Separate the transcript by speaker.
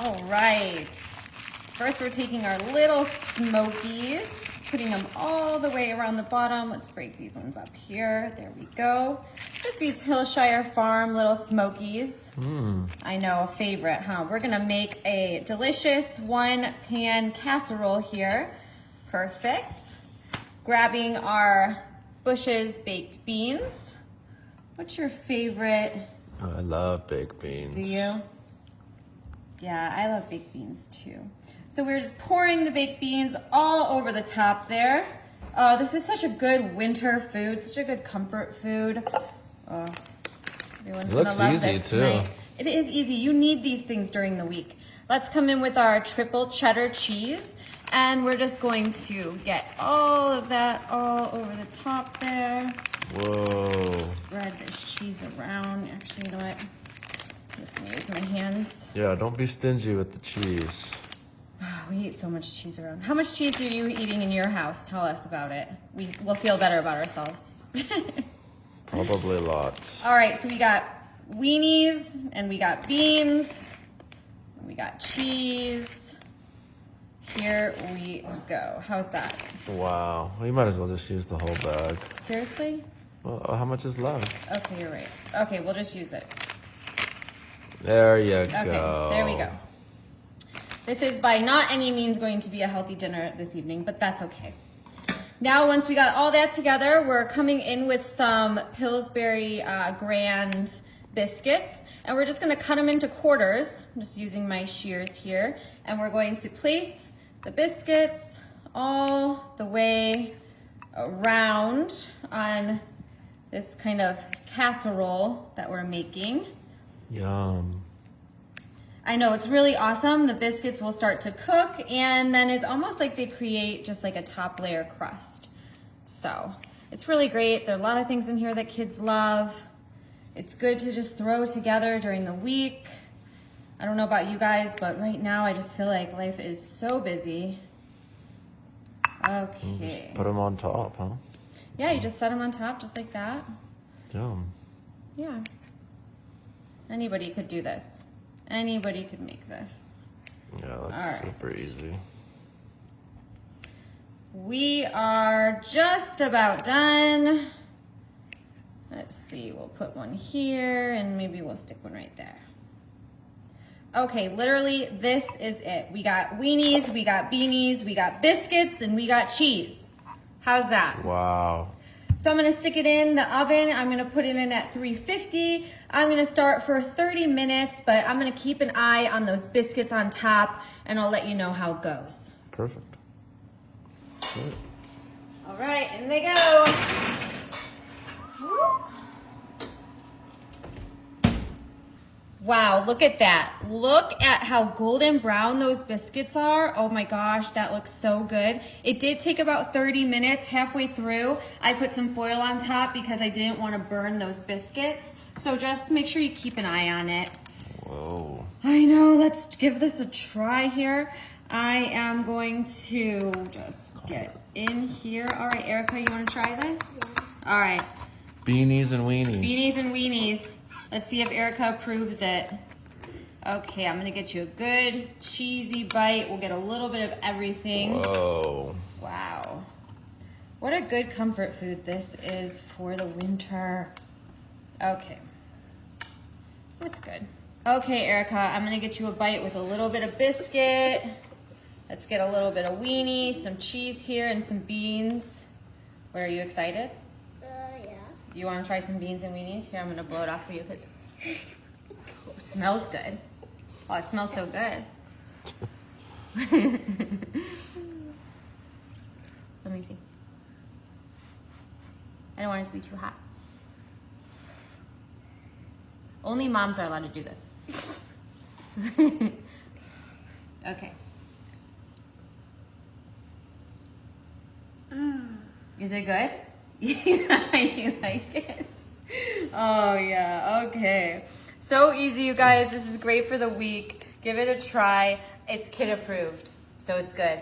Speaker 1: All right. First, we're taking our little smokies, putting them all the way around the bottom. Let's break these ones up here. There we go. Just these Hillshire Farm little smokies. I know, a favorite, huh? We're gonna make a delicious one-pan casserole here. Perfect. Grabbing our Bush's baked beans. What's your favorite?
Speaker 2: Oh, I love baked beans.
Speaker 1: Do you? Yeah, I love baked beans too. So we're just pouring the baked beans all over the top there. Oh, this is such a good winter food, such a good comfort food. Oh, everyone's gonna love this tonight. It is easy. You need these things during the week. Let's come in with our triple cheddar cheese, and we're just going to get all of that all over the top there.
Speaker 2: Whoa.
Speaker 1: Spread this cheese around. Actually, you know what? I'm just gonna use my hands.
Speaker 2: Yeah, don't be stingy with the cheese.
Speaker 1: We eat so much cheese around. How much cheese are you eating in your house? Tell us about it. We'll feel better about ourselves.
Speaker 2: Probably lots.
Speaker 1: All right, so we got weenies, and we got beans, and we got cheese. Here we go. How's that?
Speaker 2: Wow. We might as well just use the whole bag.
Speaker 1: Seriously?
Speaker 2: Well, how much is left?
Speaker 1: Okay, you're right. Okay, we'll just use it.
Speaker 2: There you
Speaker 1: Okay,
Speaker 2: go.
Speaker 1: there we go. This is by not any means going to be a healthy dinner this evening, but that's okay. Now, once we got all that together, we're coming in with some Pillsbury Grand biscuits, and we're just gonna cut them into quarters. I'm just using my shears here, and we're going to place the biscuits all the way around on this kind of casserole that we're making.
Speaker 2: Yum.
Speaker 1: I know, it's really awesome. The biscuits will start to cook, and then it's almost like they create just like a top layer crust. So it's really great. There are a lot of things in here that kids love. It's good to just throw together during the week. I don't know about you guys, but right now I just feel like life is so busy. Okay.
Speaker 2: Just put them on top, huh?
Speaker 1: Yeah, you just set them on top just like that.
Speaker 2: Yum.
Speaker 1: Yeah. Anybody could do this. Anybody could make this.
Speaker 2: Yeah, that's
Speaker 1: All right.
Speaker 2: super easy.
Speaker 1: We are just about done. Let's see, we'll put one here and maybe we'll stick one right there. Okay, literally this is it. We got weenies, we got beanies, we got biscuits, and we got cheese. How's that?
Speaker 2: Wow.
Speaker 1: So I'm gonna stick it in the oven. I'm gonna put it in at 350. I'm gonna start for 30 minutes, but I'm gonna keep an eye on those biscuits on top, and I'll let you know how it goes.
Speaker 2: Perfect. Good.
Speaker 1: All right, in they go. Wow, look at that. Look at how golden brown those biscuits are. Oh my gosh, that looks so good. It did take about 30 minutes. Halfway through, I put some foil on top because I didn't want to burn those biscuits. So just make sure you keep an eye on it.
Speaker 2: Whoa.
Speaker 1: I know, let's give this a try here. I am going to just get in here. All right, Erica, you want to try this? Yeah. All right.
Speaker 2: Beanies and weenies.
Speaker 1: Beanies and weenies. Let's see if Erica approves it. Okay, I'm gonna get you a good cheesy bite. We'll get a little bit of everything.
Speaker 2: Whoa.
Speaker 1: Wow. What a good comfort food this is for the winter. Okay. That's good. Okay, Erica, I'm gonna get you a bite with a little bit of biscuit. Let's get a little bit of weenie, some cheese here, and some beans. What, are you excited?
Speaker 3: Yeah.
Speaker 1: You want to try some beans and weenies? Here, I'm going to blow it off for you because it smells good. Oh, it smells so good. Let me see. I don't want it to be too hot. Only moms are allowed to do this. Okay. Is it good? You like it? Oh yeah, okay. So easy, you guys. This is great for the week. Give it a try. It's kid approved, so it's good.